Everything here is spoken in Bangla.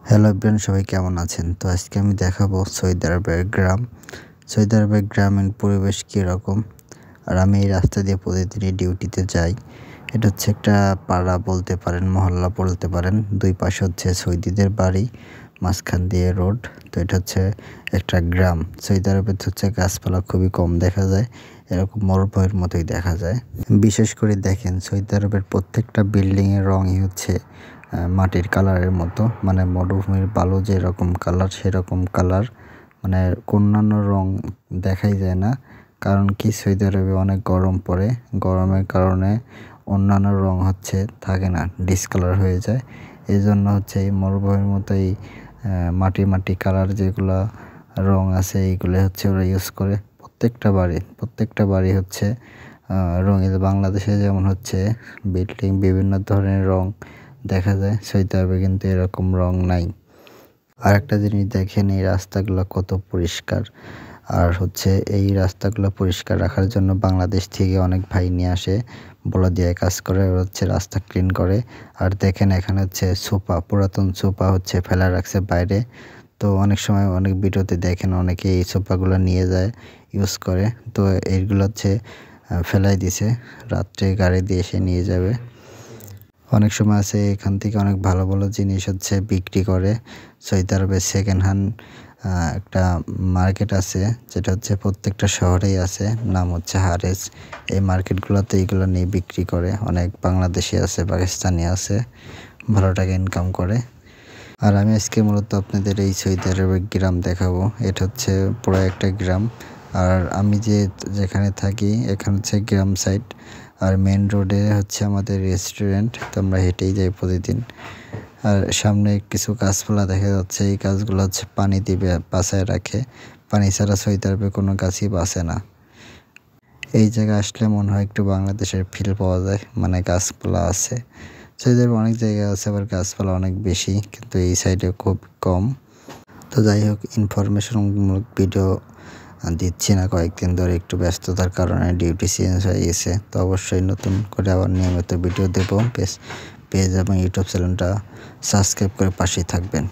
হ্যালো এভরিওয়ান, সবাই কেমন আছেন? তো আজকে আমি দেখাবো সৌদি আরবের গ্রাম। সৌদি আরবের গ্রামীণ পরিবেশ কীরকম। আর আমি এই রাস্তা দিয়ে প্রতিদিনই ডিউটিতে যাই। এটা হচ্ছে একটা পাড়া বলতে পারেন, মহল্লা বলতে পারেন। দুই পাশে হচ্ছে সৌদিদের বাড়ি, মাঝখান দিয়ে রোড। তো এটা হচ্ছে একটা গ্রাম। সৌদি আরবে হচ্ছে গাছপালা খুবই কম দেখা যায়, এরকম মরুভূমির মতোই দেখা যায়। বিশেষ করে দেখেন, সৌদি আরবের প্রত্যেকটা বিল্ডিংয়ের রঙই হচ্ছে মাটির কালারের মতো, মানে মরুভূমির বালু যেরকম কালার সেরকম কালার, মানে অন্যান্য রং দেখাই যায় না। কারণ কি, সৌদি আরবে অনেক গরম পড়ে, গরমের কারণে অন্যান্য রং হচ্ছে থাকে না, ডিসকালার হয়ে যায়। এই জন্য হচ্ছে এই মরুভূমির মতো এই মাটি কালার যেগুলো রং আছে এইগুলো হচ্ছে ওরা ইউজ করে। প্রত্যেকটা বাড়ি হচ্ছে রঙিন। বাংলাদেশে যেমন হচ্ছে বিল্ডিং বিভিন্ন ধরনের রং দেখা যায়, সৌদি আরবে কিন্তু এরকম রং নাই। আর একটা জিনিস দেখেন, এই রাস্তাগুলো কত পরিষ্কার। আর হচ্ছে এই রাস্তাগুলো পরিষ্কার রাখার জন্য বাংলাদেশ থেকে অনেক ভাই নিয়ে আসে, বলে দিয়ে কাজ করে, ওরা হচ্ছে রাস্তা ক্লিন করে। আর দেখেন এখানে হচ্ছে সোফা, পুরাতন সোফা হচ্ছে ফেলা রাখছে বাইরে। তো অনেক সময় অনেক ভিডিওতে দেখেন অনেকে এই সোফাগুলো নিয়ে যায়, ইউজ করে। তো এইগুলো হচ্ছে ফেলাই দিছে, রাত্রে গাড়ি দিয়ে এসে নিয়ে যাবে। অনেক সময় আছে এখান থেকে অনেক ভালো ভালো জিনিস হচ্ছে বিক্রি করে। সৌদি আরবে সেকেন্ড হ্যান্ড একটা মার্কেট আছে, যেটা হচ্ছে প্রত্যেকটা শহরেই আছে, নাম হচ্ছে হারেস। এই মার্কেটগুলোতে এইগুলো নিয়ে বিক্রি করে। অনেক বাংলাদেশি আছে, পাকিস্তানি আছে, ভালো টাকা ইনকাম করে। আর আমি আজকে মূলত আপনাদের এই সৌদি আরবের গ্রাম দেখাবো। এটা হচ্ছে পুরো একটা গ্রাম। আর আমি যেখানে থাকি এখানে হচ্ছে গ্রাম সাইড। আর মেন রোডে হচ্ছে আমাদের রেস্টুরেন্ট, তো আমরা হেঁটেই যাই প্রতিদিন। আর সামনে কিছু গাছপালা দেখা যাচ্ছে, এই গাছগুলো হচ্ছে পানি দিবে, বাঁচায় রাখে। পানি ছাড়া সৌদি আরবে কোনো গাছই বাঁচে না। এই জায়গায় আসলে মনে হয় একটু বাংলাদেশের ফিল পাওয়া যায়, মানে গাছপালা আছে। সৌদি আরবে অনেক জায়গায় আছে আবার গাছপালা অনেক বেশি, কিন্তু এই সাইডে খুব কম। তো যাই হোক, ইনফরমেশনমূলক ভিডিও দিচ্ছি না কয়েকদিন ধরে, একটু ব্যস্ততার কারণে ডিউটি চেঞ্জ হয়ে গেছে। তো অবশ্যই নতুন করে আবার নিয়মিত ভিডিও দেবো। পেজ এবং ইউটিউব চ্যানেলটা সাবস্ক্রাইব করে পাশেই থাকবেন।